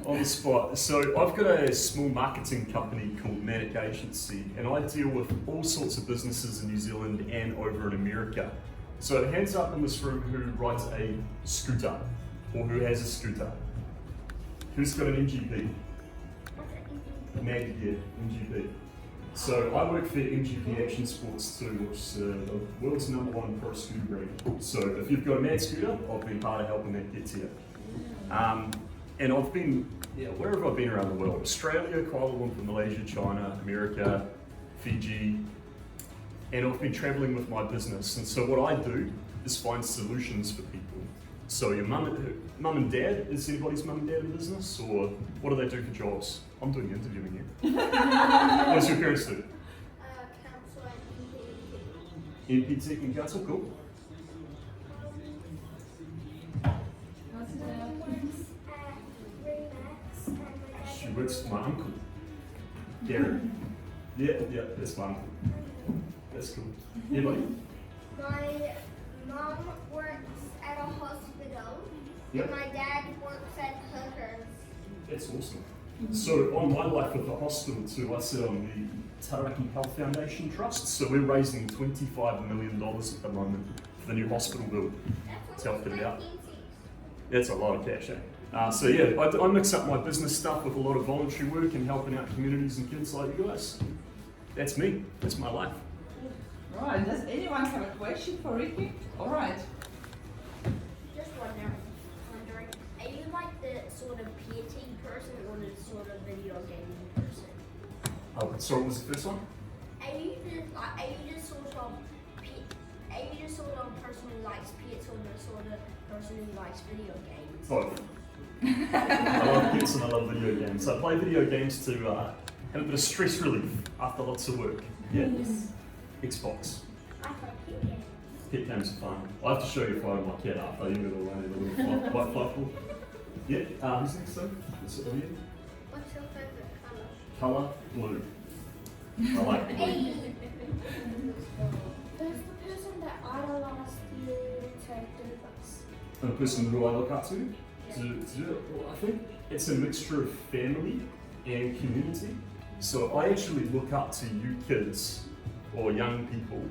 On the spot. So I've got a small marketing company called Manic Agency, and I deal with all sorts of businesses in New Zealand and over in America. So hands up in this room who rides a scooter, or who has a scooter. Who's got an NGP? Mag, yeah, NGP. So I work for MGP Action Sports too, which is the world's #1 pro scooter brand. So if you've got a mad scooter, I've been part of helping that get to you. And I've been, where have I been around the world? Australia, Kuala Lumpur, Malaysia, China, America, Fiji, and I've been traveling with my business. And so what I do is find solutions for people. So your mum and dad, is anybody's mum and dad in business? Or what do they do for jobs? I'm doing interviewing here. What does your parents do? Counsel and NPT and counsel, cool. She works with my uncle, Gary. Yeah, that's my uncle. That's cool. Anybody? My mom works at a hospital. Yep. And my dad works at Hookers. That's awesome. So on my life with the hospital too, I sit on the Taraki Health Foundation Trust. So we're raising $25 million at the moment for the new hospital build. That's To help almost it out. 19 seats. That's a lot of cash, eh? So yeah, I mix up my business stuff with a lot of voluntary work and helping out communities and kids like you guys. That's me. That's my life. Right, does anyone have a question for Ricky? Alright. Just wondering, are you like the sort of PT person or the sort of video gaming person? Oh, sorry, what was the first one? Are you just sort of person who likes pets or the sort of person who likes video games? Both. I love pets and I love video games. I play video games to have a bit of stress relief after lots of work. Yeah. Xbox. I like pet games. Pet games are fun. I have to show you a photo of my cat after. You got a little white fluffle. Yeah, who's next though? Is it over here? What's your favorite color? Colour, blue. I like blue. Who's the person that idolized you to do this? And the person who I look up to do it, well, I think it's a mixture of family and community. So I actually look up to you kids or young people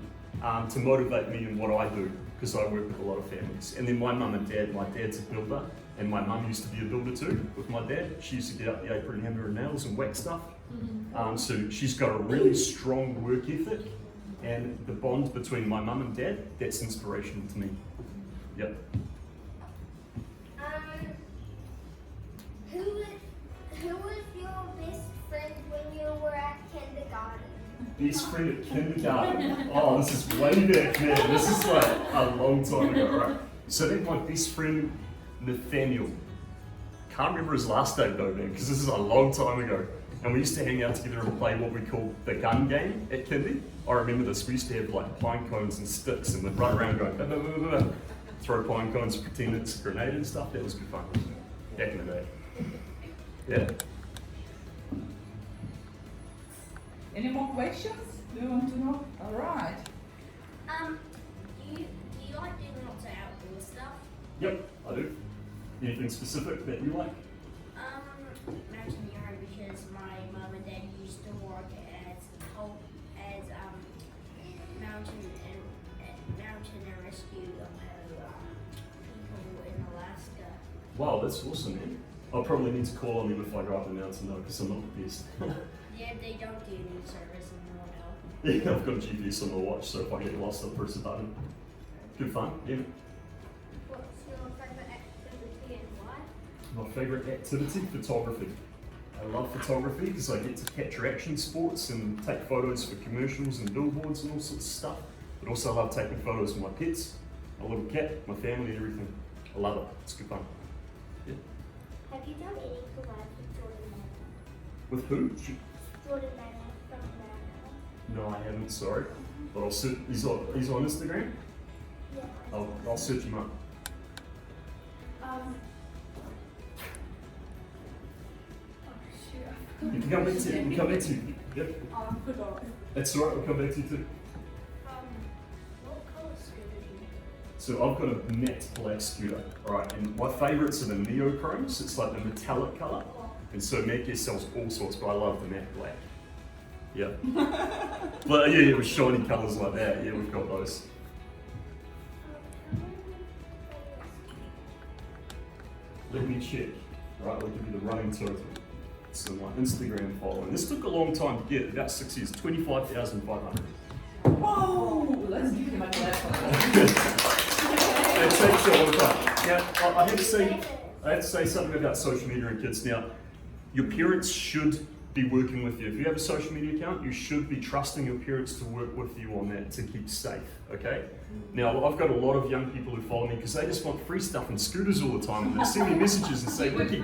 to motivate me in what I do, because I work with a lot of families. And then my mum and dad, my dad's a builder, and my mum used to be a builder too with my dad. She used to get up the apron and hammer her nails and whack stuff. So she's got a really strong work ethic, and the bond between my mum and dad, that's inspirational to me. Yep. Who was your best friend when you were at kindergarten? Best friend at kindergarten. Oh, this is way back, man. This is like a long time ago, right? So I think my best friend, Nathaniel, can't remember his last name though, man, because this is a long time ago. And we used to hang out together and play what we called the gun game at kindy. I remember this. We used to have like pine cones and sticks and we'd run around going, blah, blah, blah, blah, throw pine cones, pretend it's a grenade and stuff. That was good fun. Back in the day. Yeah. Any more questions? Do you want to know? Alright. Do you like doing lots of outdoor stuff? Yep, I do. Anything specific that you like? Mountaineering, because my mum and dad used to work as mountain and rescue people in Alaska. Wow, that's awesome, man. I'll probably need to call on them if I go up the mountain though, because I'm not the best. Yeah, they don't do any service in the hotel. Yeah, I've got a GPS on my watch, so if I get lost, I'll press a button. Good fun, yeah. What's your favorite activity and why? My favourite activity, photography. I love photography because I get to capture action sports and take photos for commercials and billboards and all sorts of stuff. But also I love taking photos of my pets, my little cat, my family and everything. I love it, it's good fun. Yeah. Have you done any collabs with Jordan Mann? With who? Jordan Mann from America. No, I haven't, sorry. But I'll search, he's on Instagram? Yeah. I'll search him up. You can come back to you. We'll come back to you. Yep. That's all right. We'll come back to you too. What color scooter do you have? So I've got a matte black scooter. All right, and my favourites are the neochromes. It's like the metallic colour. And so Matt Gear sells all sorts, but I love the matte black. Yeah. But yeah, with shiny colours like that, yeah, we've got those. Let me check. Right, I'll give you the running total. So my Instagram following. This took a long time to get, about 6 years, 25,500. Whoa! Let's give him a clap for that. It takes a long time. Now, I have to say something about social media and kids. Now, your parents should be working with you. If you have a social media account, you should be trusting your parents to work with you on that to keep safe, okay? Now, I've got a lot of young people who follow me because they just want free stuff and scooters all the time. And they send me messages and say, Ricky,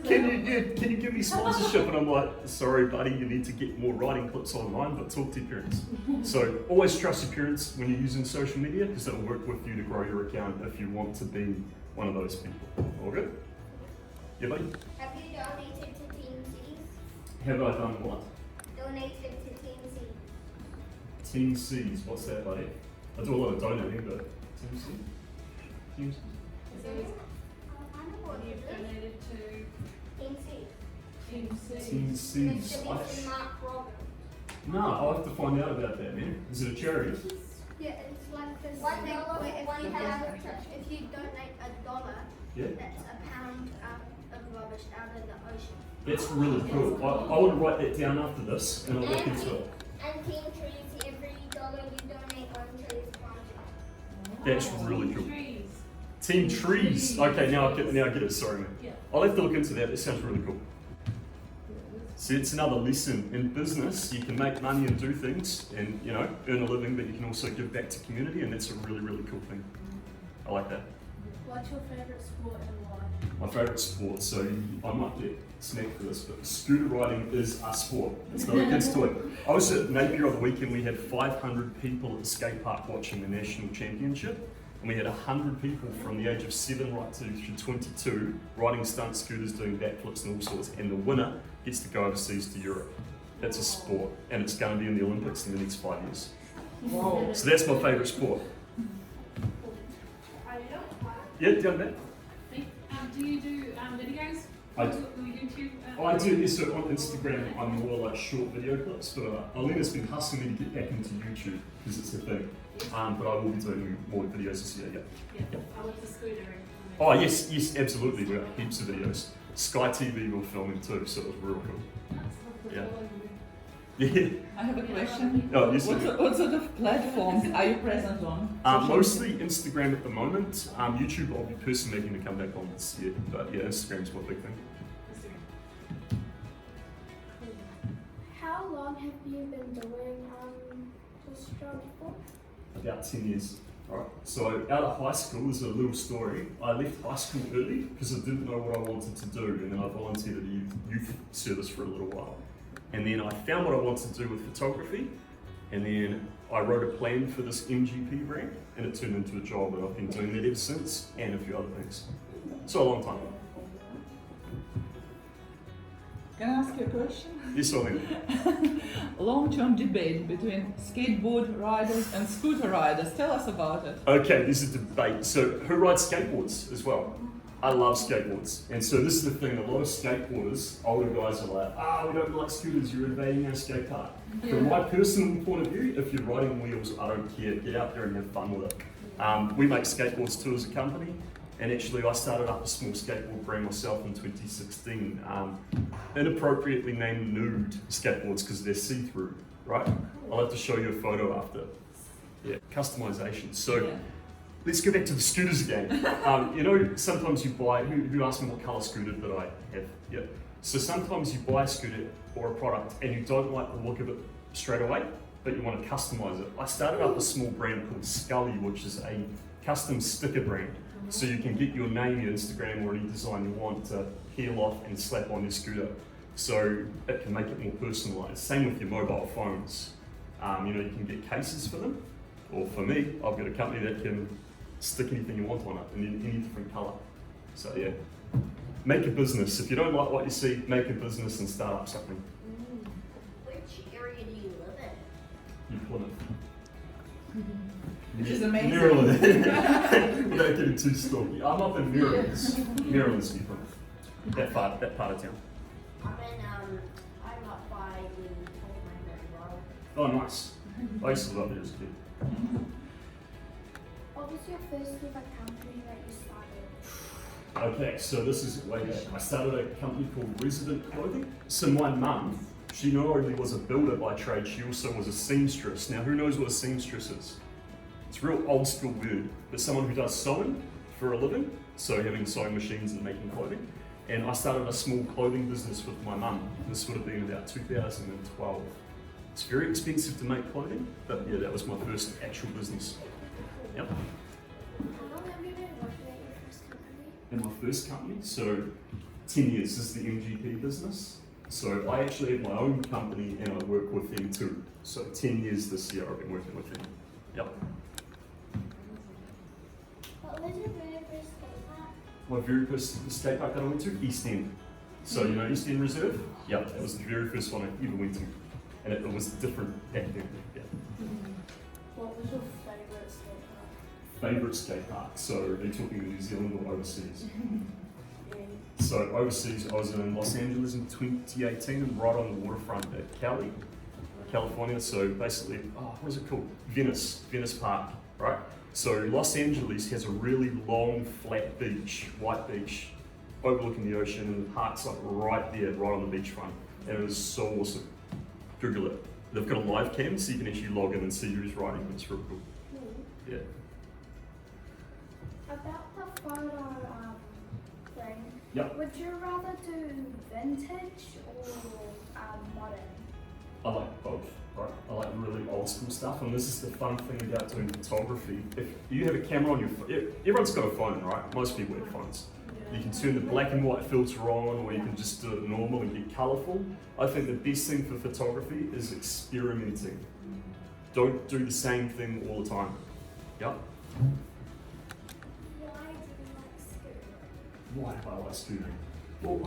can you give me sponsorship? And I'm like, sorry, buddy, you need to get more writing clips online, but talk to your parents. So always trust your parents when you're using social media because they'll work with you to grow your account if you want to be one of those people. All good? Yeah, buddy? Have you donated to Team Cities? Have I done what? Donated to Team Cities. Team C's, what's that, buddy? I do a lot of donating, but Team C? Team C? I know what it You've is. donated to Team Cities. Team C. Team It's C's. to Mr. Mark Robbins. No, I'll have to find out about that, man. Is it a charity? Yeah, it's like this thing where if you donate $1, Yeah. that's a pound of rubbish out of the ocean. That's really cool. I want to write that down after this and I'll look into it. And Team Trees, every dollar you donate, one tree is planted. That's really cool. Trees. Team Trees. Okay, now I get it. Sorry, man. Yeah. I'll have to look into that. That sounds really cool. See, it's another lesson in business. You can make money and do things and, you know, earn a living, but you can also give back to community, and that's a really, really cool thing. I like that. What's your favourite sport and why? My favourite sport, so I might get smacked for this, but scooter riding is a sport. It's not a kid's toy. I was at Napier on the weekend. We had 500 people at the skate park watching the national championship, and we had 100 people from the age of 7 right to 22 riding stunt scooters, doing backflips and all sorts, and the winner gets to go overseas to Europe. That's a sport, and it's going to be in the Olympics in the next 5 years. Whoa. So that's my favourite sport. Yeah, down there. Do you do videos? I Do YouTube? I do this so on Instagram. I'm more like short video clips, but Alina's been hustling me to get back into YouTube because it's a thing. But I will be doing more videos this year. Yeah. Yeah, I love the scooter. Oh yes, absolutely. We got heaps of videos. Sky TV were filming too, so it was real cool. Yeah. Yeah. I have a question. Oh, yes, What sort of platforms are you present on? Social Mostly Instagram at the moment. YouTube, I'll be personally making to come back on this year, but yeah, Instagram's my big thing. How long have you been doing this job for? About 10 years. Alright, so out of high school, there's a little story. I left high school early because I didn't know what I wanted to do, and then I volunteered at a youth service for a little while. And then I found what I wanted to do with photography, and then I wrote a plan for this MGP brand, and it turned into a job, and I've been doing that ever since, and a few other things. So a long time. Can I ask you a question? Yes, I mean. Long-term debate between skateboard riders and scooter riders. Tell us about it. Okay, this is a debate. So who rides skateboards as well? I love skateboards. And so this is the thing, a lot of skateboarders, older guys are like, we don't like scooters, you're invading our skate park. From my personal point of view, if you're riding wheels, I don't care. Get out there and have fun with it. We make skateboards too as a company. And actually I started up a small skateboard brand myself in 2016. Inappropriately named nude skateboards because they're see-through, right? I'll have to show you a photo after. Yeah, customization. So. Yeah. Let's go back to the scooters again. You know, sometimes you buy, who asked me what colour scooter that I have? Yeah. So sometimes you buy a scooter or a product and you don't like the look of it straight away, but you want to customise it. I started up a small brand called Scully, which is a custom sticker brand. So you can get your name, your Instagram, or any design you want to peel off and slap on your scooter. So it can make it more personalised. Same with your mobile phones. You know, you can get cases for them. Or for me, I've got a company that can stick anything you want on it in any different colour. So yeah, make a business. If you don't like what you see, make a business and start up something. Which area do you live in? You Plymouth. Which is amazing. Maryland. Without getting too stalky. I'm up in Maryland. Maryland's New Plymouth. That part of town. I'm up by the coal mine road. Oh, nice. I used to love there as a kid. What was your first ever company that you started? Okay, so this is way back. I started a company called Resident Clothing. So my mum, she not only was a builder by trade, she also was a seamstress. Now, who knows what a seamstress is? It's a real old school word, but someone who does sewing for a living, so having sewing machines and making clothing. And I started a small clothing business with my mum. This would have been about 2012. It's very expensive to make clothing, but yeah, that was my first actual business. Yep. How long have you been working at your first company? In my first company, so 10 years. This is the MGP business. So I actually have my own company and I work with them too. So 10 years this year I've been working with them. Yep. What was your very first skate park? My very first skate park that I went to, East End. So you know East End Reserve? Yep, that was the very first one I ever went to. And it was different back then. Yeah. What was your favourite skate park? Favourite skate park. So are you talking New Zealand or overseas? So overseas, I was in Los Angeles in 2018 and right on the waterfront at Cali, California. So basically, what is it called? Venice Park, right? So Los Angeles has a really long, flat beach, white beach, overlooking the ocean, and the park's like right there, right on the beachfront. And it is so awesome. Google it. They've got a live cam, so you can actually log in and see who's riding. It's really cool. Yeah. About the photo thing, Yep. would you rather do vintage or modern? I like both, right? I like really old school stuff, and this is the fun thing about doing photography. If you have a camera on your phone, everyone's got a phone, right? Most people have phones. You can turn the black and white filter on, or you can just do it normal and get colourful. I think the best thing for photography is experimenting. Don't do the same thing all the time. Yep. Why do you like scootering? Why do I like scootering? Well,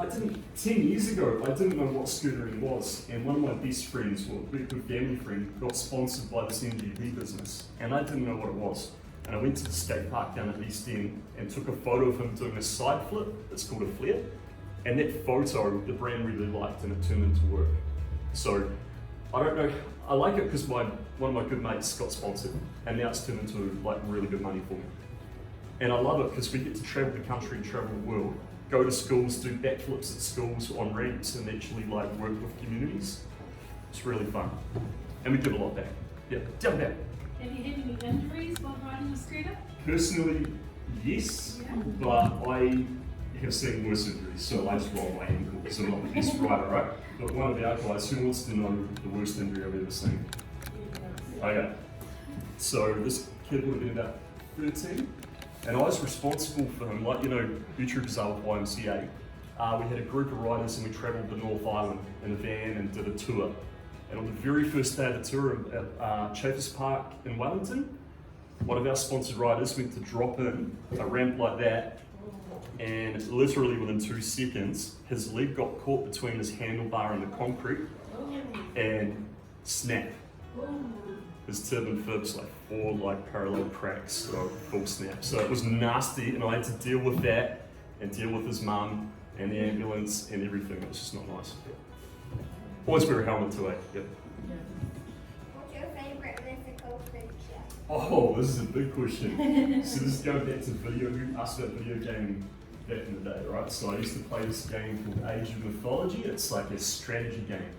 10 years ago, I didn't know what scootering was, and one of my best friends, well, a good family friend, got sponsored by this MGP business, and I didn't know what it was. And I went to the skate park down at East End and took a photo of him doing a side flip. It's called a flare. And that photo, the brand really liked, and it turned into work. So, I don't know, I like it because one of my good mates got sponsored, and now it's turned into like really good money for me. And I love it because we get to travel the country and travel the world. Go to schools, do backflips at schools on ramps, and actually like work with communities. It's really fun. And we give a lot back. Yeah, jump back. Have you had any injuries while riding a scooter? Personally, yes, but I have seen worse injuries, so I just rolled my ankle because I'm not the best rider, right? But one of our guys, who wants to know the worst injury I've ever seen? Okay, so this kid would have been about 13, and I was responsible for him, like, you know, YouTubers are with YMCA. We had a group of riders and we travelled to North Island in a van and did a tour. And on the very first day of the tour at Chafers Park in Wellington, one of our sponsored riders went to drop in a ramp like that, and literally within 2 seconds, his leg got caught between his handlebar and the concrete and snap. His tib and fibs, like 4 like parallel cracks, so full snap. So it was nasty, and I had to deal with that and deal with his mum and the ambulance and everything. It was just not nice. Always wear a helmet too, eh? Yep. What's your favourite mythical creature? Oh, this is a big question. So this is going back to video, who asked about video gaming back in the day, right? So I used to play this game called Age of Mythology. It's like a strategy game.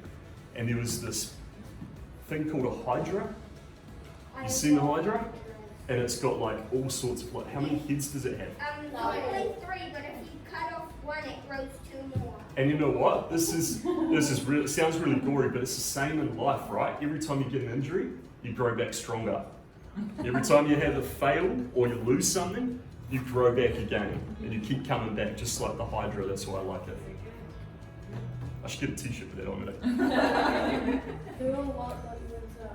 And there was this thing called a Hydra. You seen the Hydra? And it's got like all sorts of, like, how many heads does it have? Normally 3, but if you cut off one, it grows 2 more. And you know what? This is really, it sounds really gory, but it's the same in life, right? Every time you get an injury, you grow back stronger. Every time you have a fail or you lose something, you grow back again, and you keep coming back, just like the Hydra. That's why I like it. I should get a T-shirt for that on it. Who or what got you into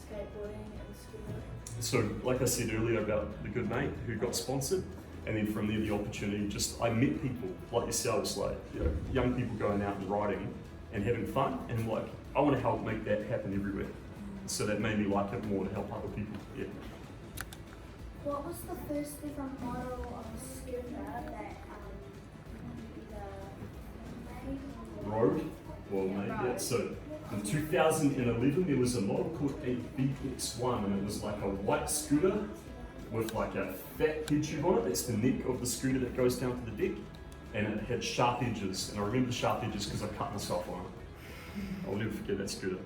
skateboarding and scootering? So, like I said earlier about the good mate who got sponsored, and then from there the opportunity, I met people like yourselves, like, you know, young people going out and riding and having fun, and like, I want to help make that happen everywhere. So that made me like it more to help other people. Yeah. What was the first ever model of a scooter that either made or Road. Well, maybe yeah. So in 2011, there was a model called a BX1, and it was like a white scooter with like a fat head tube on it. That's the neck of the scooter that goes down to the deck, and it had sharp edges. And I remember the sharp edges because I cut myself on it. I'll never forget that scooter.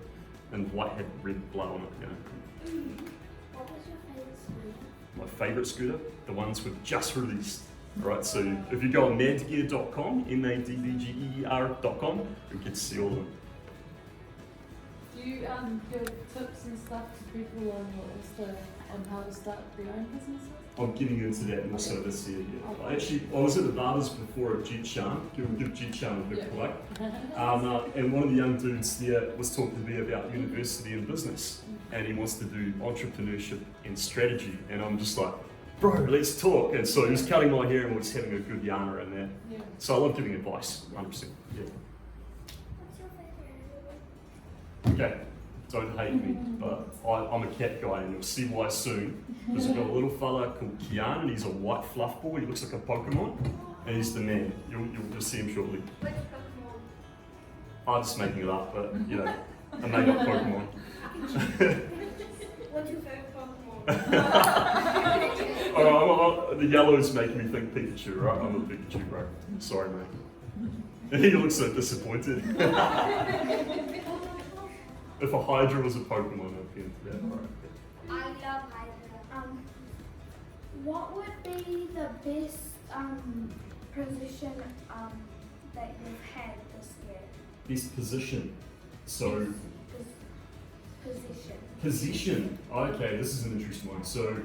And white had red blood on it. You know. What was your favourite scooter? My favourite scooter, the ones we've just released. Right, so if you go on madgear.com, madbger.com, you'll get to see all of them. Do you give tips and stuff to people on how to start their own businesses? I'm getting into that more so this year. Yeah. I was at the barbers before at Jet Shan. Give Jet Shan a big plug. And one of the young dudes there was talking to me about university and business, and he wants to do entrepreneurship and strategy. And I'm just like, bro, let's talk. And so he was cutting my hair and we're just having a good yarn around there. Yeah. So I love giving advice, 100%. Yeah. What's your favourite animal? Okay, don't hate me, but I'm a cat guy and you'll see why soon. Because I've got a little fella called Kian and he's a white fluff ball. He looks like a Pokemon and he's the man. You'll see him shortly. Which Pokemon? I'm just making it up, but you know, a made up Pokemon. What's your favourite Pokemon? The yellows make me think Pikachu, right? I'm a Pikachu, bro. Sorry, mate. He looks so disappointed. If a Hydra was a Pokemon, I'd be into that. Right. I love Hydra. What would be the best position that you've had this year? Best position. So, Position. position. Okay, this is an interesting one. So,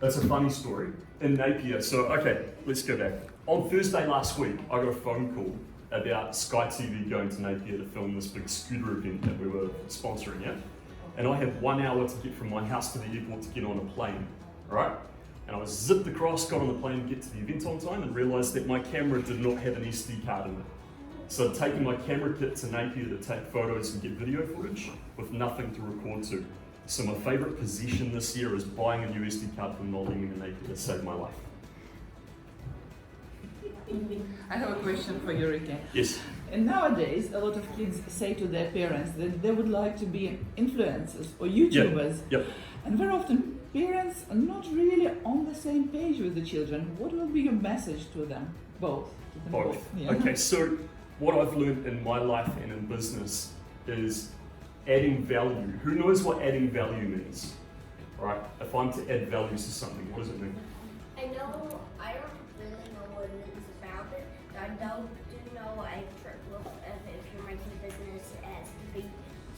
that's a funny story. In Napier, so okay, let's go back. On Thursday last week, I got a phone call about Sky TV going to Napier to film this big scooter event that we were sponsoring, yeah? And I had 1 hour to get from my house to the airport to get on a plane, right? And I was zipped across, got on the plane to get to the event on time and realised that my camera did not have an SD card in it. So I'd taken my camera kit to Napier to take photos and get video footage with nothing to record to. So my favourite possession this year is buying a USD card from Nottingham in Napier to save my life. I have a question for you, Ricky. Yes. And nowadays, a lot of kids say to their parents that they would like to be influencers or YouTubers. Yep. And very often, parents are not really on the same page with the children. What will be your message to them? Both. To them Both. Yeah. Okay, so what I've learned in my life and in business is adding value. Who knows what adding value means? Right? If I'm to add value to something, what does it mean? I don't really know what it is about it. I do know a trick with if you're making a business, it has to be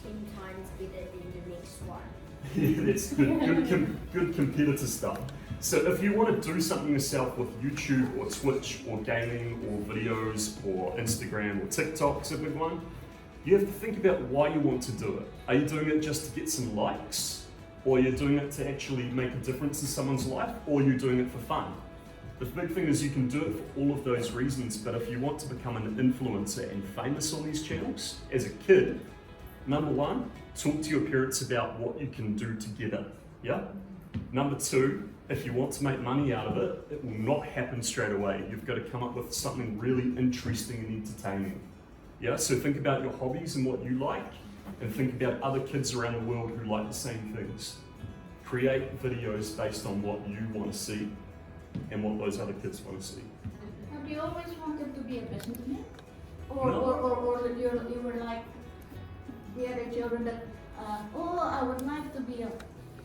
10 times better than the next one. Yeah, that's good competitor stuff. So if you want to do something yourself with YouTube or Twitch or gaming or videos or Instagram or TikTok's a big one, you have to think about why you want to do it. Are you doing it just to get some likes? Or you're doing it to actually make a difference in someone's life? Or you're doing it for fun? The big thing is you can do it for all of those reasons, but if you want to become an influencer and famous on these channels, as a kid, number one, talk to your parents about what you can do together, yeah? Number two, if you want to make money out of it, it will not happen straight away. You've got to come up with something really interesting and entertaining. Yeah, so think about your hobbies and what you like, and think about other kids around the world who like the same things. Create videos based on what you want to see and what those other kids want to see. Have you always wanted to be a businessman? No. Or you were like the other children that, I would like to be a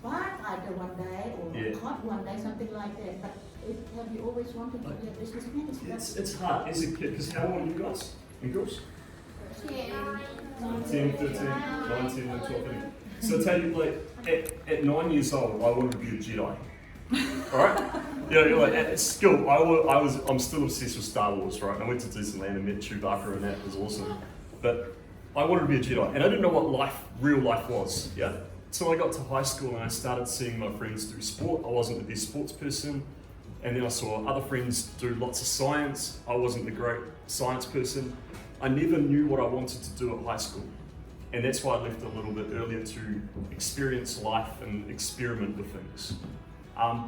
firefighter one day or a cop one day, something like that. But have you always wanted to be a businessman? It's hard as a kid, because how old are you guys and girls? 10, 15, 19, and 12. So I tell you, like, at 9 years old, I wanted to be a Jedi. Alright? You're like, at school, I'm still obsessed with Star Wars, right? I went to Disneyland and met Chewbacca and that was awesome. But I wanted to be a Jedi, and I didn't know what real life was, yeah? So I got to high school and I started seeing my friends do sport. I wasn't the best sports person. And then I saw other friends do lots of science. I wasn't the great science person. I never knew what I wanted to do at high school. And that's why I left a little bit earlier to experience life and experiment with things.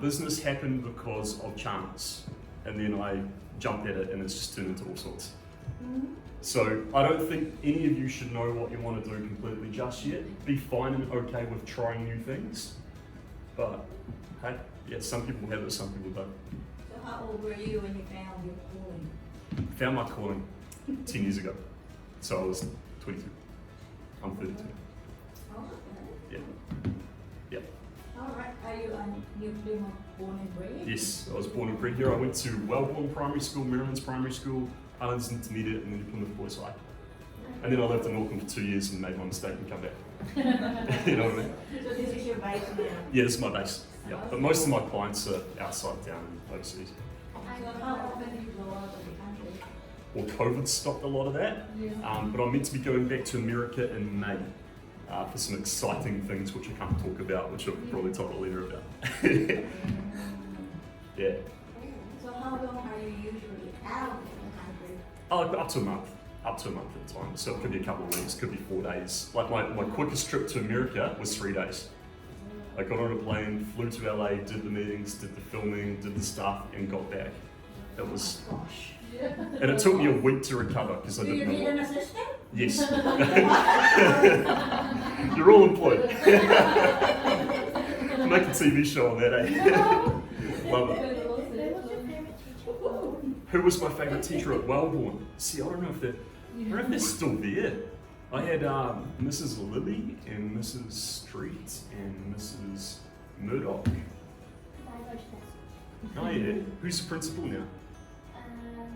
Business happened because of chance. And then I jumped at it and it's just turned into all sorts. So I don't think any of you should know what you want to do completely just yet. Be fine and okay with trying new things. But hey, yeah, some people have it, some people don't. So how old were you when you found your calling? Found my calling 10 years ago. So I was 22. I'm 32. Oh, okay. Yeah. Yeah. All right. Are you born and bred? Yes, I was born and bred here. I went to Wellborn Primary School, Merriman's Primary School, Islands Intermediate, and then Plymouth Boys High. And then I lived in Auckland for 2 years and made my mistake and come back. You know what I mean? So this is your base now? Yeah, this is my base. Yeah, but most of my clients are outside town and overseas. So how often do you go out of the country? Well, COVID stopped a lot of that, but I'm meant to be going back to America in May for some exciting things which I can't talk about, which I'll probably talk a later about. Yeah. So how long are you usually out of the country? Oh, up to a month. Up to a month at a time. So it could be a couple of weeks, could be 4 days. Like my quickest trip to America was 3 days. I got on a plane, flew to LA, did the meetings, did the filming, did the stuff, and got back. It was, Gosh. and it took me a week to recover because I Do you didn't need know. an assistant? Yes. You're all employed. Make a TV show on that, eh? Love it. Who was my favourite teacher at Wellborn? See, I don't know if they're still there. I had Mrs. Lilly and Mrs. Street and Mrs. Murdoch. Oh yeah. Who's the principal now? Mrs.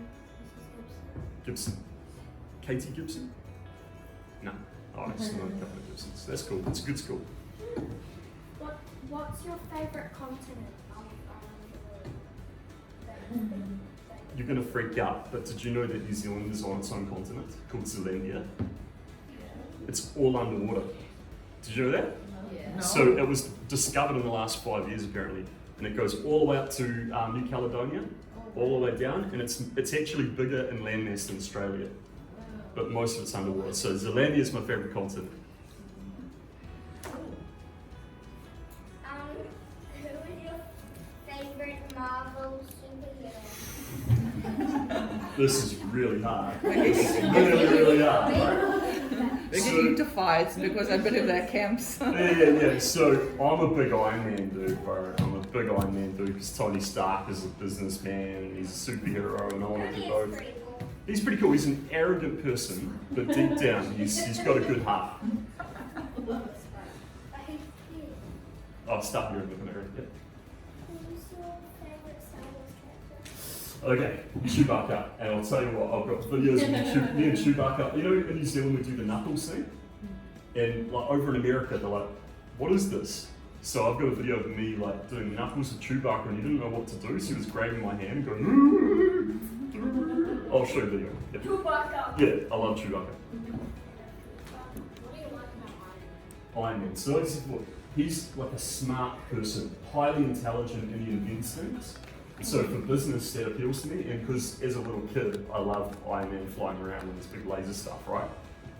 Gibson. Katie Gibson? No. Oh, I just know a couple of Gibsons. That's cool. It's a good school. What's your favourite continent? You're going to freak out, but did you know that New Zealand is on its own continent called Zealandia? It's all underwater. Did you know that? No. So it was discovered in the last 5 years apparently, and it goes all the way up to New Caledonia, all the way down, and it's actually bigger in landmass than Australia, but most of it's underwater. So Zealandia is my favourite continent. Who is your favourite Marvel superhero? This is really hard. It's really hard. Right? We're getting into fights because I believe they're camps. Yeah. So I'm a big Iron Man dude, bro. I'm a big Iron Man dude because Tony Stark is a businessman and he's a superhero, and I want to do both. Pretty cool. He's pretty cool. He's an arrogant person, but deep down, he's got a good heart. I'll stop here with an arrogant. Who's your favourite Star Wars character? Okay, Chewbacca, and I'll tell you what, I've got videos of me and Chewbacca. You know, in New Zealand we do the knuckles thing, and like over in America they're like, "What is this?" So I've got a video of me like doing knuckles with Chewbacca, and he didn't know what to do, so he was grabbing my hand, going. I'll show you the video. Yeah. Chewbacca. Yeah, I love Chewbacca. What do you like about Iron Man. So he's like a smart person, highly intelligent, and he invents things. So for business, that appeals to me, and because as a little kid, I loved Iron Man flying around with this big laser stuff, right?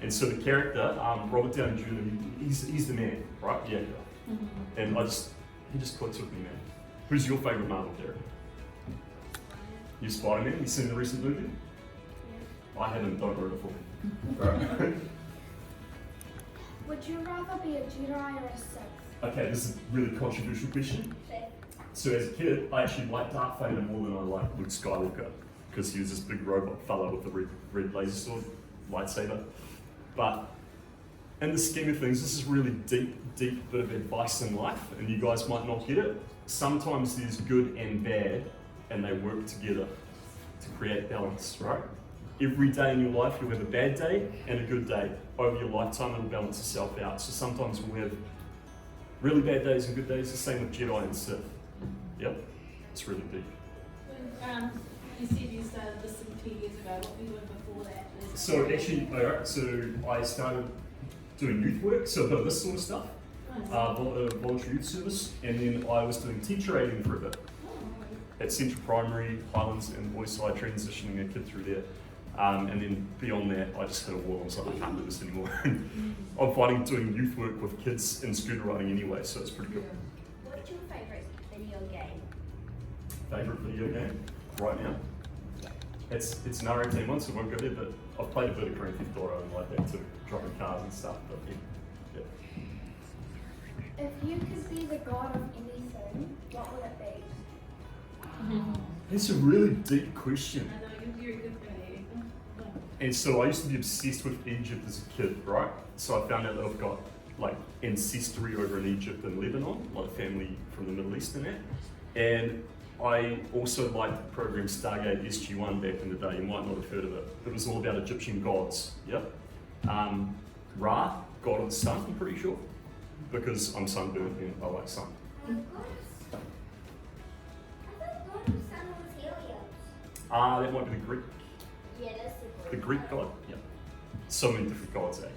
And so the character, Robert Downey Jr., he's the man, right? Yeah. And he just clicks with me, man. Who's your favourite Marvel character? You Spider-Man? You seen the recent movie? I haven't, don't ruin it for me. Right. Would you rather be a Jedi or a Sith? Okay, this is a really controversial question. So as a kid, I actually liked Darth Vader more than I liked Luke Skywalker because he was this big robot fella with the red laser sword, lightsaber. But in the scheme of things, this is really deep bit of advice in life, and you guys might not get it. Sometimes there's good and bad, and they work together to create balance, right? Every day in your life, you'll have a bad day and a good day. Over your lifetime, it'll balance itself out. So sometimes we'll have really bad days and good days, the same with Jedi and Sith. Yep, it's really deep. You said you started this 2 years ago. What were you doing before that? So actually, alright, so I started doing youth work, so a bit of this sort of stuff, voluntary youth service, and then I was doing teacher aiding for a bit at Central Primary, Highlands and Boyside, transitioning a kid through there. And then beyond that, I just hit a wall. I was like, I can't do this anymore. I'm finding doing youth work with kids in scooter riding anyway, so it's pretty cool. What's your favourite video game? Favourite video game right now? It's an R18 one, so it won't go there, but I've played a bit of Grand Theft Auto and like that too, driving cars and stuff, but yeah. If you could be the god of anything, what would it be? That's a really deep question. I know you're a good guy. And so I used to be obsessed with Egypt as a kid, right? So I found out that I've got like ancestry over in Egypt and Lebanon, like family from the Middle East and that. And I also liked the program Stargate SG-1 back in the day. You might not have heard of it. It was all about Egyptian gods. Yep. Ra, god of the sun, I'm pretty sure, because I'm sunburned and I like sun. I thought God of the Sun was Helios. That might be the Greek. Yeah, that's The Greek god. Yeah. So many different gods, eh?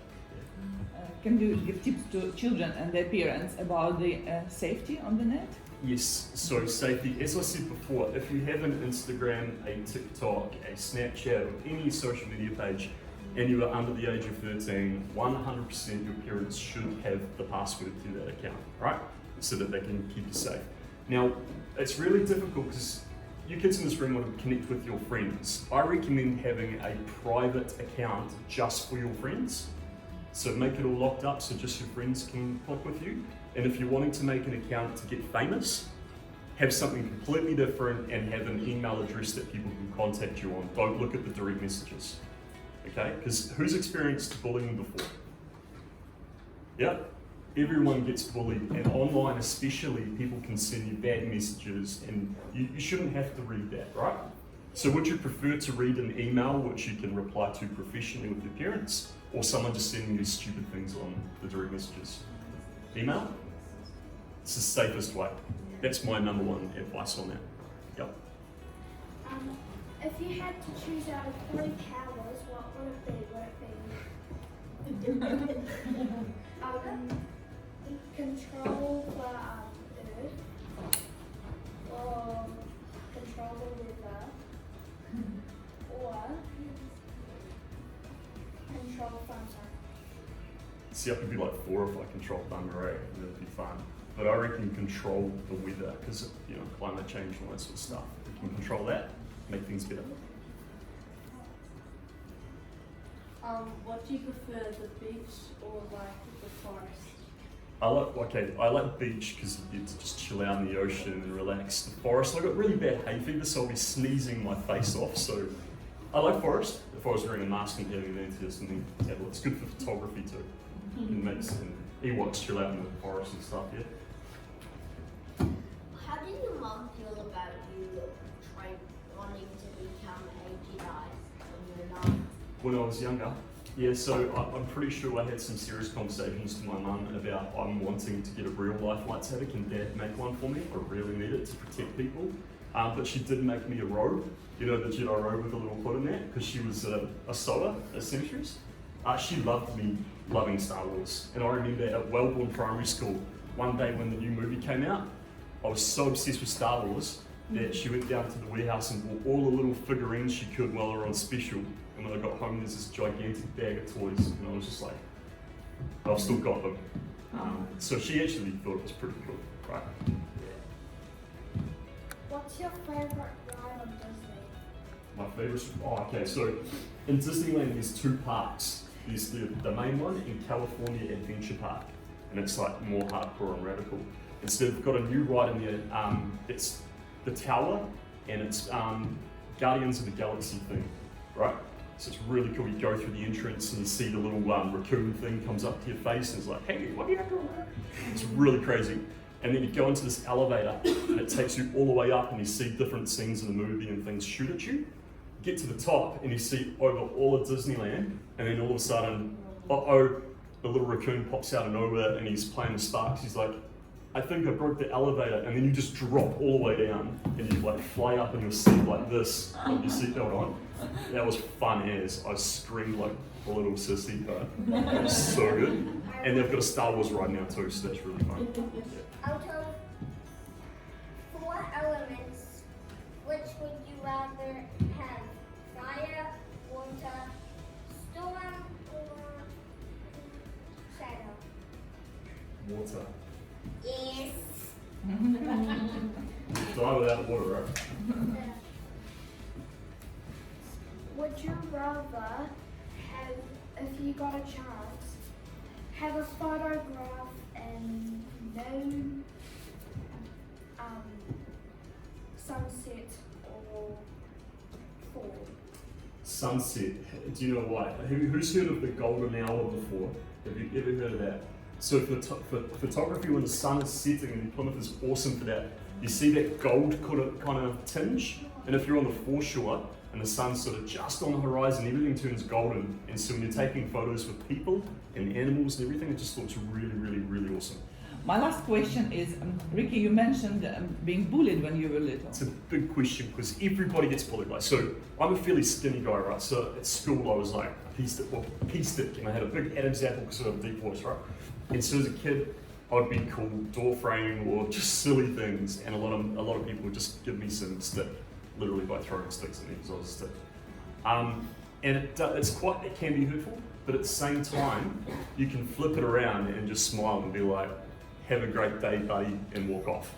Can you give tips to children and their parents about the safety on the net? Yes, so safety, as I said before, if you have an Instagram, a TikTok, a Snapchat, or any social media page, and you are under the age of 13, 100% your parents should have the password to that account, right? So that they can keep you safe. Now, it's really difficult because you kids in this room want to connect with your friends. I recommend having a private account just for your friends. So make it all locked up so just your friends can click with you. And if you're wanting to make an account to get famous, have something completely different and have an email address that people can contact you on. Don't look at the direct messages, okay? Because who's experienced bullying before? Yeah, everyone gets bullied, and online especially, people can send you bad messages and you shouldn't have to read that, right? So would you prefer to read an email which you can reply to professionally with your parents, or someone just sending you stupid things on the direct messages? Email? It's the safest way. That's my number one advice on that. Yep. If you had to choose out of 3 powers, what would it be? Control the earth, or control the weather, or control thunder. See, I could be like 4 if I control thunder, eh? And it'd be fun. But I reckon control the weather, because you know, climate change and all that sort of stuff. If you can control that, make things better. What do you prefer, the beach or like the forest? I like the beach because you get to just chill out in the ocean and relax. The forest, I got really bad hay fever, so I'll be sneezing my face off. So I like forest. If I was wearing a mask and having an antihistamine, it's good for photography too. It makes Ewoks chill out in the forest and stuff, yeah. How did your mom feel about you wanting to become a Jedi when you were 9? When I was younger, yeah, so I'm pretty sure I had some serious conversations to my mum about I'm wanting to get a real life lightsaber. Can Dad make one for me? I really need it to protect people. But she did make me a robe, you know, the Jedi robe with a little hood in that, because she was a sewer, a seamstress. She loved me loving Star Wars. And I remember at Wellborn Primary School, one day when the new movie came out, I was so obsessed with Star Wars that she went down to the warehouse and bought all the little figurines she could while they were on special. And when I got home, there's this gigantic bag of toys, and I was just like, I've still got them. So she actually thought it was pretty cool, right? What's your favorite ride on Disney? My favourite, okay, so in Disneyland there's 2 parks. There's the main one in California Adventure Park, and it's like more hardcore and radical. Instead, we've got a new ride in there, it's the Tower, and it's Guardians of the Galaxy thing, right? So it's really cool. You go through the entrance and you see the little raccoon thing comes up to your face and it's like, hey, what are you doing? It's really crazy. And then you go into this elevator and it takes you all the way up and you see different scenes in the movie and things shoot at you. Get to the top and you see over all of Disneyland, and then all of a sudden, the little raccoon pops out of nowhere and he's playing with sparks. He's like, I think I broke the elevator, and then you just drop all the way down and you like fly up in your seat like this, with your seatbelt on. That was fun as. I screamed like a little sissy, but it was so good. And they've got a Star Wars ride now too, so that's really fun. Yeah. Out of 4 elements, which would you rather have? Fire, water, storm, or shadow? Water. Yes. Die without water, right? would you rather have, if you got a chance, have a photograph and no sunset or fall? Sunset. Do you know what? Who's heard of the golden hour before? Have you ever heard of that? So for photography, when the sun is setting, and Plymouth is awesome for that, you see that gold kind of tinge, and if you're on the foreshore and the sun's sort of just on the horizon, everything turns golden. And so when you're taking photos with people and animals and everything, it just looks really, really, really awesome. My last question is, Ricky, you mentioned being bullied when you were little. It's a big question because everybody gets bullied. Like, so I'm a fairly skinny guy, right? So at school I was like a pea stick, and I had a big Adam's apple because I have a deep voice, right? And so as a kid, I'd be called door framing or just silly things, and a lot of people would just give me some stick, literally by throwing sticks at me because I was a stick. And it can be hurtful, but at the same time, you can flip it around and just smile and be like, have a great day, buddy, and walk off.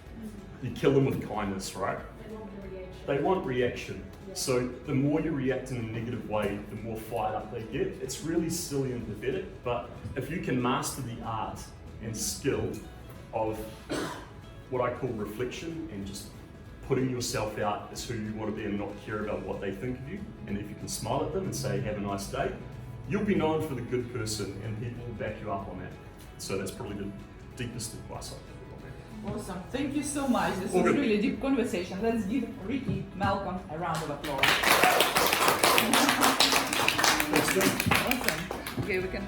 You kill them with kindness, right? They want the reaction. They want reaction. Yeah. So the more you react in a negative way, the more fired up they get. It's really silly and pathetic, but if you can master the art and skill of what I call reflection and just putting yourself out as who you want to be and not care about what they think of you, and if you can smile at them and say, have a nice day, you'll be known for the good person and people will back you up on that. So that's probably the deepest advice I can give on that. Awesome. Thank you so much. This All was good. really deep conversation. Let's give Ricky Malcolm a round of applause. Thanks, Tim. Awesome. Okay, we can